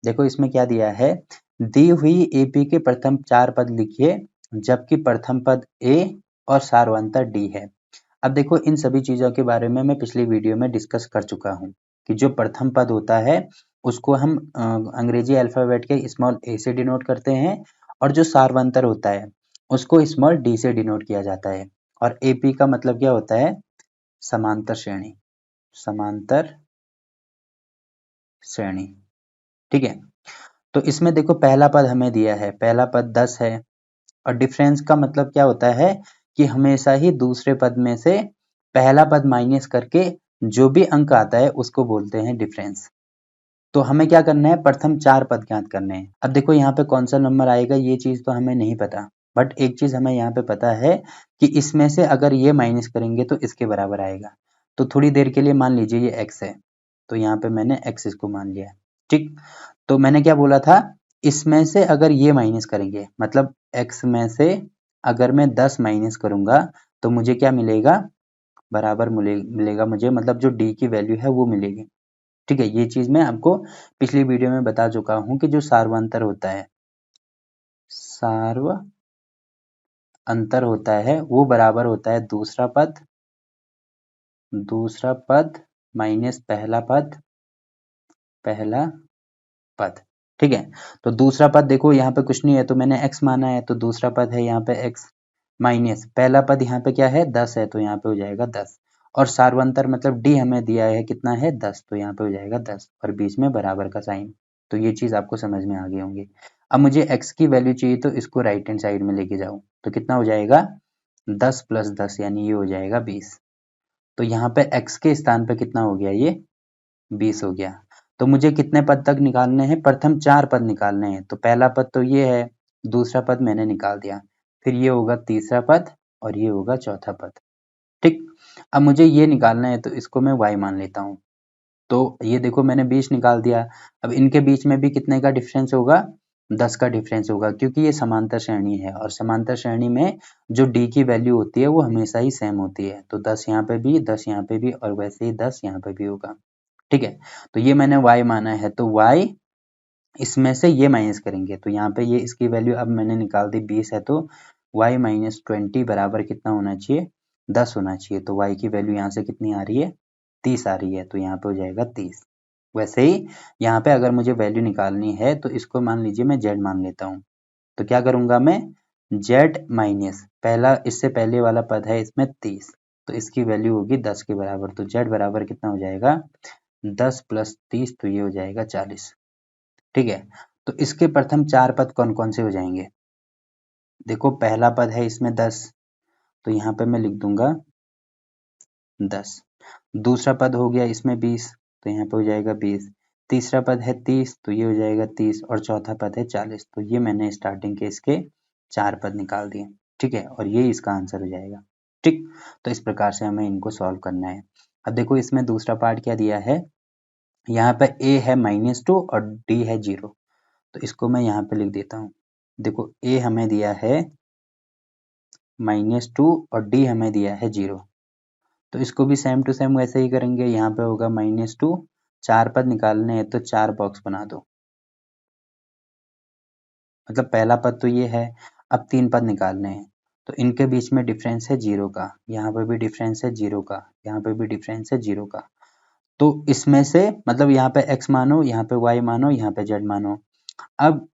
देखो इसमें क्या दिया है, दी हुई एपी के प्रथम 4 पद लिखिए जबकि प्रथम पद ए और सारवंतर डी है। अब देखो इन सभी चीजों के बारे में मैं पिछली वीडियो में डिस्कस कर चुका हूँ कि जो प्रथम पद होता है उसको हम अंग्रेजी अल्फाबेट के स्मॉल ए से डिनोट करते हैं और जो सारवंतर होता है उसको स्मॉल डी से डिनोट किया जाता है। और एपी का मतलब क्या होता है, समांतर श्रेणी, समांतर श्रेणी। ठीक है, तो इसमें देखो पहला पद हमें दिया है, पहला पद 10 है और डिफरेंस का मतलब क्या होता है कि हमेशा ही दूसरे पद में से पहला पद माइनस करके जो भी अंक आता है उसको बोलते हैं डिफरेंस। तो हमें क्या करना है, प्रथम 4 पद ज्ञात करने हैं। अब देखो यहाँ पे कौन सा नंबर आएगा ये चीज तो हमें नहीं पता, बट एक चीज हमें यहाँ पे पता है कि इसमें से अगर ये माइनस करेंगे तो इसके बराबर आएगा। तो थोड़ी देर के लिए मान लीजिए ये x है, तो यहाँ पे मैंने x इसको मान लिया। ठीक, तो मैंने क्या बोला था, इसमें से अगर ये माइनस करेंगे मतलब x में से अगर मैं 10 माइनस करूंगा तो मुझे क्या मिलेगा, बराबर मिलेगा मुझे, मतलब जो d की वैल्यू है वो मिलेगी। ठीक है, ये चीज मैं आपको पिछली वीडियो में बता चुका हूं कि जो सार्वंतर होता है, सार्व अंतर होता है वो बराबर होता है दूसरा पद माइनस पहला पद। ठीक है, तो दूसरा पद देखो यहाँ पे कुछ नहीं है तो मैंने x माना है, तो दूसरा पद है यहाँ पे x माइनस पहला पद यहाँ पे क्या है 10 है, तो यहाँ पे हो जाएगा 10 और सार्वंतर मतलब d हमें दिया है कितना है 10, तो यहाँ पे हो जाएगा 10 और बीच में बराबर का साइन। तो ये चीज आपको समझ में आ गई होंगी। अब मुझे x की वैल्यू चाहिए तो इसको राइट हैंड साइड में लेके जाऊं तो कितना हो जाएगा 10 प्लस 10 यानी ये हो जाएगा 20। तो यहाँ पे x के स्थान पे कितना हो गया, ये 20 हो गया। तो मुझे कितने पद तक निकालने हैं, प्रथम 4 पद निकालने हैं। तो पहला पद तो ये है, दूसरा पद मैंने निकाल दिया, फिर ये होगा तीसरा पद और ये होगा चौथा पद। ठीक, अब मुझे ये निकालना है तो इसको मैं y मान लेता हूँ। तो ये देखो मैंने 20 निकाल दिया। अब इनके बीच में भी कितने का डिफरेंस होगा, 10 का डिफरेंस होगा क्योंकि ये समांतर श्रेणी है और समांतर श्रेणी में जो d की वैल्यू होती है वो हमेशा ही सेम होती है। तो 10 यहाँ पे भी, 10 यहाँ पे भी और वैसे ही 10 यहाँ पे भी होगा। ठीक है, तो ये मैंने y माना है, तो y इसमें से ये माइनस करेंगे तो यहाँ पे ये इसकी वैल्यू अब मैंने निकाल दी 20 है, तो y माइनस 20 बराबर कितना होना चाहिए, 10 होना चाहिए। तो y की वैल्यू यहाँ से कितनी आ रही है, 30 आ रही है, तो यहाँ पे हो जाएगा 30। वैसे ही यहाँ पे अगर मुझे वैल्यू निकालनी है तो इसको मान लीजिए मैं z मान लेता हूँ। तो क्या करूंगा मैं, z माइनस पहला इससे पहले वाला पद है इसमें 30, तो इसकी वैल्यू होगी 10 के बराबर। तो z बराबर कितना हो जाएगा 10 प्लस 30, तो ये हो जाएगा 40। ठीक है, तो इसके प्रथम 4 पद कौन कौन से हो जाएंगे, देखो पहला पद है इसमें 10, तो यहाँ पे मैं लिख दूंगा 10। दूसरा पद हो गया इसमें 20, तो यहाँ पे हो जाएगा 20। तीसरा पद है 30, तो ये हो जाएगा 30 और चौथा पद है 40। तो ये मैंने स्टार्टिंग के इसके 4 पद निकाल दिए। ठीक है, और ये इसका आंसर हो जाएगा। ठीक, तो इस प्रकार से हमें इनको सॉल्व करना है। अब देखो इसमें दूसरा पार्ट क्या दिया है, यहाँ पे a है -2 और d है 0, तो इसको मैं यहाँ पे लिख देता हूँ। देखो a हमें दिया है -2 और d हमें दिया है 0, तो इसको भी सेम टू सेम वैसे ही करेंगे। यहाँ पे होगा -2, 4 पद निकालने हैं तो 4 बॉक्स बना दो, मतलब पहला पद तो ये है। अब 3 पद निकालने हैं तो इनके बीच में डिफरेंस है 0 का, यहाँ पे भी डिफरेंस है 0 का, यहाँ पे भी डिफरेंस है 0 का। तो इसमें से मतलब यहाँ पे x मानो, यहाँ पे y मानो, यहाँ पे z मानो। अब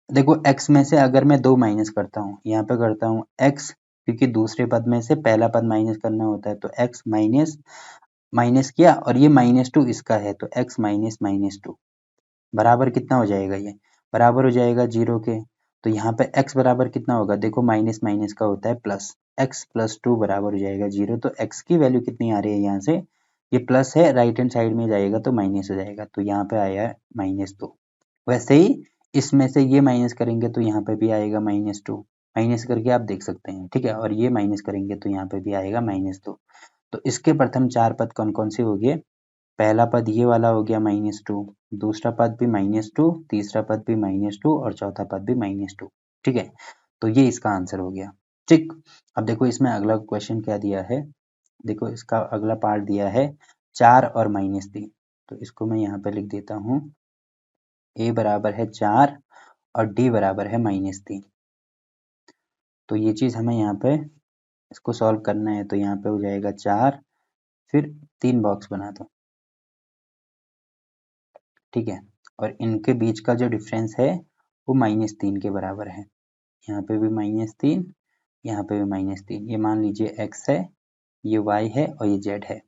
देखो x में से अगर मैं 2 माइनस करता हूँ, यहाँ पे करता हूँ x, क्योंकि दूसरे पद में से पहला पद माइनस करना होता है, तो x माइनस माइनस किया और ये -2 इसका है, तो x माइनस -2 बराबर कितना हो जाएगा, ये बराबर हो जाएगा 0 के। तो यहाँ पे x बराबर कितना होगा, देखो माइनस माइनस का होता है प्लस, x प्लस 2 बराबर हो जाएगा 0। तो x की वैल्यू कितनी आ रही है, यहाँ से ये प्लस है, राइट हैंड साइड में जाएगा तो माइनस हो जाएगा, तो यहाँ पे आया -2। वैसे ही इसमें से ये माइनस करेंगे तो यहाँ पे भी आएगा -2, माइनस करके आप देख सकते हैं। ठीक है, और ये माइनस करेंगे तो यहाँ पे भी आएगा -2। तो इसके प्रथम 4 पद कौन कौन से हो गए, पहला पद ये वाला हो गया -2, दूसरा पद भी -2, तीसरा पद भी -2 और चौथा पद भी -2। ठीक है, तो ये इसका आंसर हो गया। ठीक, अब देखो इसमें अगला क्वेश्चन क्या दिया है, देखो इसका अगला पार्ट दिया है 4 और -3, तो इसको मैं यहाँ पे लिख देता हूँ ए बराबर है 4 और डी बराबर है -3। तो ये चीज़ हमें यहाँ पे इसको सॉल्व करना है, तो यहाँ पे हो जाएगा 4, फिर 3 बॉक्स बना दो, ठीक है। और इनके बीच का जो डिफरेंस है वो -3 के बराबर है। यहाँ पे भी -3, यहाँ पे भी -3। ये मान लीजिए x है, ये y है और ये z है।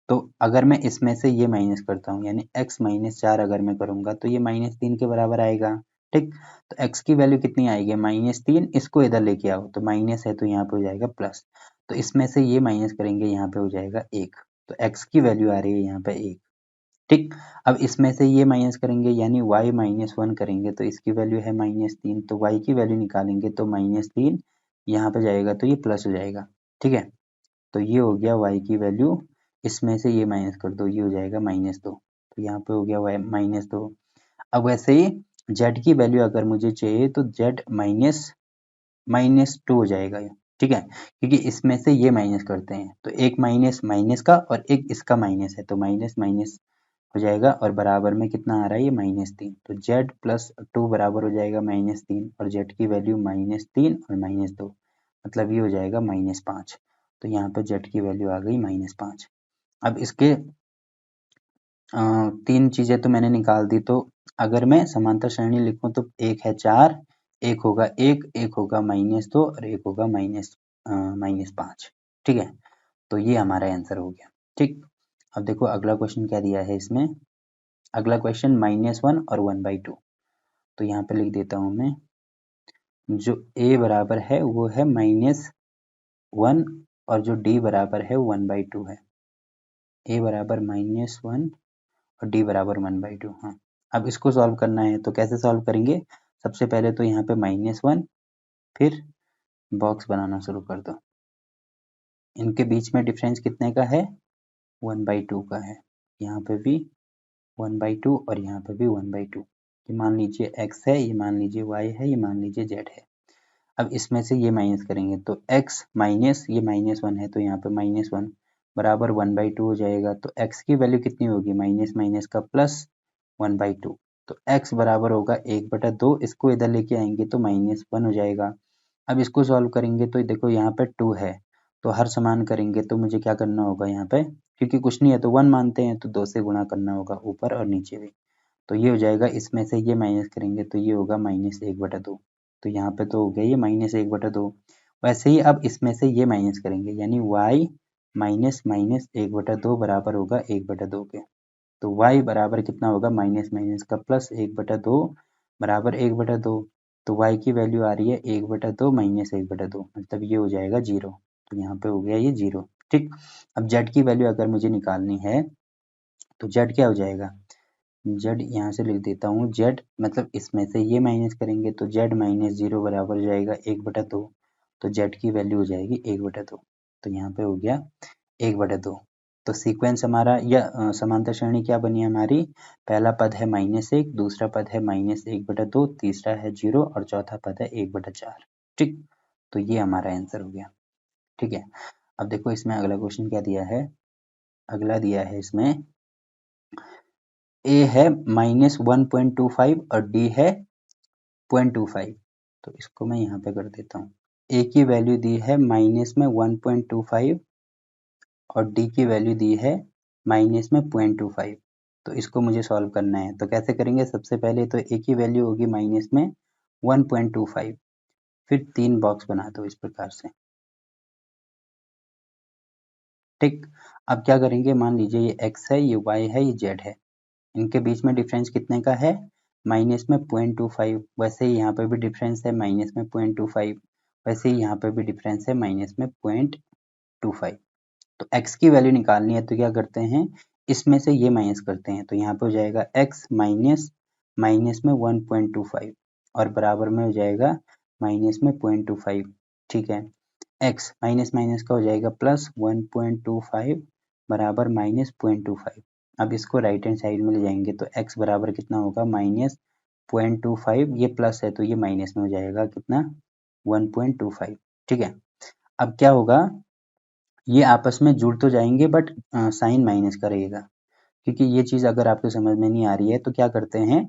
तो अगर मैं इसमें से ये माइनस करता हूँ, यानी x -4 अगर मैं करूँगा तो ये -3 के बराबर आएगा, ठीक। तो x की वैल्यू कितनी आएगी, -3। इसको इधर लेके आओ, तो माइनस है तो यहाँ पे हो जाएगा प्लस। तो इसमें से ये माइनस करेंगे, यहाँ पे हो जाएगा 1। तो x की वैल्यू आ रही है यहाँ पे 1, ठीक। अब इसमें से ये माइनस करेंगे, यानी y -1 करेंगे तो इसकी वैल्यू है -3। तो y की वैल्यू निकालेंगे तो -3 यहाँ पे जाएगा तो ये प्लस हो जाएगा, ठीक है। तो ये हो गया y की वैल्यू, इसमें से ये माइनस कर दो, ये हो जाएगा -2। तो यहाँ पे हो गया y -2। अब वैसे ही z की वैल्यू अगर मुझे चाहिए तो z -2 हो जाएगा, ठीक है। क्योंकि इसमें से ये माइनस करते हैं, तो एक माइनस माइनस का और एक इसका माइनस है, तो माइनस माइनस हो जाएगा और बराबर में कितना आ रहा है, ये -3। तो z + 2 बराबर हो जाएगा -3 और z की वैल्यू -3 और -2, मतलब ये हो जाएगा -5। तो यहाँ पे z की वैल्यू आ गई -5। अब इसके 3 चीज़ें तो मैंने निकाल दी। तो अगर मैं समांतर श्रेणी लिखूँ तो एक है 4, एक होगा 1, एक होगा -2 और एक होगा -5, ठीक है। तो ये हमारा आंसर हो गया, ठीक। अब देखो अगला क्वेश्चन क्या दिया है इसमें। अगला क्वेश्चन -1 और 1/2। तो यहाँ पे लिख देता हूँ मैं, जो a बराबर है वो है -1 और जो d बराबर है 1/2 है। a बराबर -1 और d बराबर 1/2। हाँ, अब इसको सॉल्व करना है, तो कैसे सॉल्व करेंगे। सबसे पहले तो यहाँ पे -1, फिर बॉक्स बनाना शुरू कर दो। इनके बीच में डिफरेंस कितने का है, 1/2 का है। यहाँ पे भी 1/2 और यहाँ पे भी 1/2। ये मान लीजिए x है, ये मान लीजिए y है, ये मान लीजिए z है। अब इसमें से ये माइनस करेंगे तो x माइनस ये -1 है, तो यहाँ पे -1 बराबर 1/2 हो जाएगा। तो x की वैल्यू कितनी होगी, माइनस माइनस का प्लस 1/2। तो x बराबर होगा 1/2। इसको इधर लेके आएंगे तो -1 हो जाएगा। अब इसको सॉल्व करेंगे तो देखो यहाँ पे 2 है, तो हर समान करेंगे तो मुझे क्या करना होगा यहाँ पे, क्योंकि कुछ नहीं है तो 1 मानते हैं, तो 2 से गुणा करना होगा ऊपर और नीचे भी। तो ये हो जाएगा, इसमें से ये माइनस करेंगे तो ये होगा -1/2। तो यहाँ पे तो हो गया ये -1/2। वैसे ही अब इसमें से ये माइनस करेंगे, यानी y माइनस माइनस 1/2 बराबर होगा 1/2 के। तो y बराबर कितना होगा, माइनस माइनस का प्लस 1/2 बराबर 1/2। तो y की वैल्यू आ रही है 1/2 माइनस 1/2, मतलब ये हो जाएगा 0। तो यहाँ पे हो गया ये 0, ठीक। अब z की वैल्यू अगर मुझे निकालनी है तो z क्या हो जाएगा, z यहाँ से लिख देता हूँ, z मतलब इसमें से ये माइनस करेंगे तो z -0 बराबर हो जाएगा 1/2। तो z की वैल्यू हो जाएगी 1/2। तो यहाँ पे हो गया 1/2। तो सीक्वेंस हमारा या समांतर श्रेणी क्या बनी हमारी, पहला पद है -1, दूसरा पद है -1/2, तीसरा है 0 और चौथा पद है 1/4, ठीक। तो ये हमारा आंसर हो गया, ठीक है। अब देखो इसमें अगला क्वेश्चन क्या दिया है। अगला दिया है इसमें a है -1.25 और d है 0.25। तो इसको मैं यहाँ पे कर देता हूँ। a की वैल्यू दी है माइनस में 1.25 और d की वैल्यू दी है माइनस में 0.25। तो इसको मुझे सॉल्व करना है, तो कैसे करेंगे। सबसे पहले तो a की वैल्यू होगी माइनस में 1.25, फिर 3 बॉक्स बना दो इस प्रकार से, ठीक। अब क्या करेंगे, मान लीजिए ये x है, ये y है, ये z है। इनके बीच में डिफरेंस कितने का है, माइनस में 0.25। वैसे ही यहाँ पे भी डिफरेंस है माइनस में 0.25, वैसे ही यहाँ पे भी डिफरेंस है माइनस में 0.25। तो x की वैल्यू निकालनी है तो क्या करते हैं, इसमें से ये माइनस करते हैं, तो यहाँ पे हो जाएगा x माइनस माइनस में 1.25 और बराबर में हो जाएगा माइनस में 0.25, ठीक है। x माइनस माइनस का हो जाएगा प्लस 1.25 बराबर -0.25। अब इसको राइट हैंड साइड में ले जाएंगे तो x बराबर कितना होगा, -0.25। ये प्लस है तो ये माइनस में हो जाएगा कितना, 1.25, ठीक है। अब क्या होगा, ये आपस में जुड़ तो जाएंगे बट साइन माइनस का रहेगा, क्योंकि ये चीज़ अगर आपको समझ में नहीं आ रही है तो क्या करते हैं,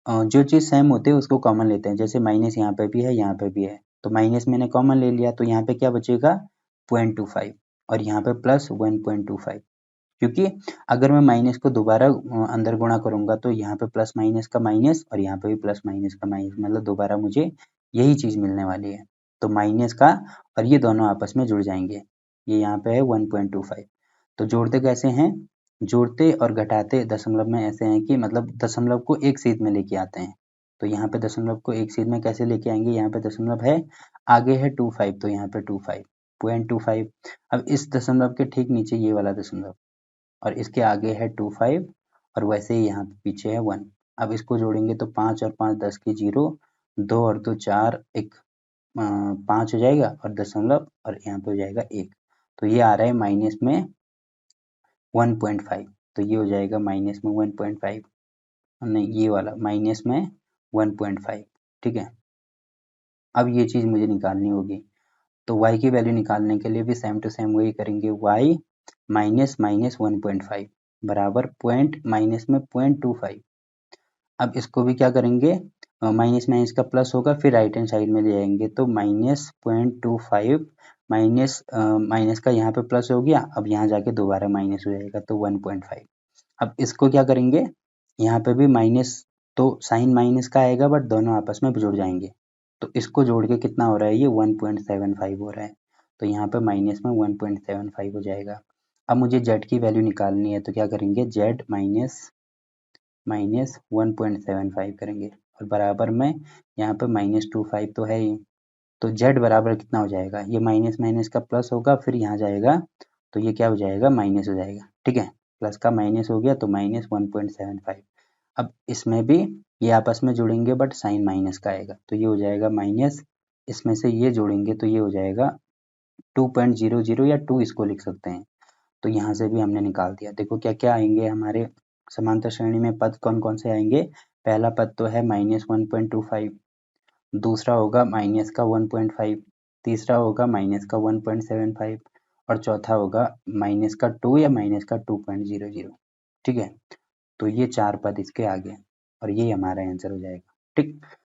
जो चीज़ सेम होती है उसको कॉमन लेते हैं, जैसे माइनस यहाँ पे भी है, यहाँ पे भी है, तो माइनस मैंने कॉमन ले लिया, तो यहाँ पे क्या बचेगा 0.25 और यहाँ पे प्लस 1.25, क्योंकि अगर मैं माइनस को दोबारा अंदर गुणा करूंगा तो यहाँ पे प्लस माइनस का माइनस और यहाँ पे भी प्लस माइनस का माइनस, मतलब दोबारा मुझे यही चीज़ मिलने वाली है, तो माइनस का और ये दोनों आपस में जुड़ जाएंगे, ये यहाँ पे है 1.25। तो जोड़ते कैसे हैं, जोड़ते और घटाते दशमलव में ऐसे हैं कि मतलब दशमलव को एक सीध में लेके आते हैं, तो यहाँ पे दशमलव को एक सीध में कैसे लेके आएंगे, यहाँ पे दशमलव है, आगे है 25, तो यहाँ पे 25.25, अब इस दशमलव के ठीक नीचे ये वाला दशमलव और इसके आगे है 25 और वैसे ही यहाँ पे पीछे है 1। अब इसको जोड़ेंगे तो 5 और 5 10 की 0, 2 और 2 4, एक 5 हो जाएगा और दशमलव और यहाँ पे हो जाएगा 1, तो ये आ रहा है माइनस में 1.5, तो ये हो जाएगा माइनस में 1.5, नहीं ये वाला माइनस में 1.5, ठीक है। अब ये चीज़ मुझे निकालनी होगी, तो y की वैल्यू निकालने के लिए भी सेम टू सेम वही करेंगे, y माइनस माइनस 1.5 बराबर पॉइंट माइनस में 0.25। अब इसको भी क्या करेंगे, माइनस माइनस का प्लस होगा, फिर राइट हैंड साइड में ले जाएंगे, तो माइनस 0.25 माइनस माइनस का यहाँ पे प्लस हो गया, अब यहाँ जाके दोबारा माइनस हो जाएगा, तो 1.5। अब इसको क्या करेंगे, यहाँ पे भी माइनस, तो साइन माइनस का आएगा बट दोनों आपस में जुड़ जाएंगे, तो इसको जोड़ के कितना हो रहा है, ये 1.75 हो रहा है, तो यहाँ पे माइनस में 1.75 हो जाएगा। अब मुझे z की वैल्यू निकालनी है, तो क्या करेंगे, z माइनस माइनस 1.75 करेंगे और बराबर में यहाँ पे -25 तो है ही, तो z बराबर कितना हो जाएगा, ये माइनस माइनस का प्लस होगा, फिर यहाँ जाएगा तो ये क्या हो जाएगा, माइनस हो जाएगा, ठीक है, प्लस का माइनस हो गया तो माइनस 1.75। अब इसमें भी ये आपस में जुड़ेंगे बट साइन माइनस का आएगा, तो ये हो जाएगा माइनस, इसमें से ये जोड़ेंगे तो ये हो जाएगा 2.00 या 2 इसको लिख सकते हैं, तो यहाँ से भी हमने निकाल दिया। देखो क्या क्या आएंगे हमारे समांतर श्रेणी में पद, कौन कौन से आएंगे, पहला पद तो है -1.25, दूसरा होगा माइनस का 1.5, तीसरा होगा माइनस का 1.75 और चौथा होगा माइनस का 2 या माइनस का 2.00, ठीक है। तो ये चार पद इसके आगे और ये हमारा आंसर हो जाएगा, ठीक।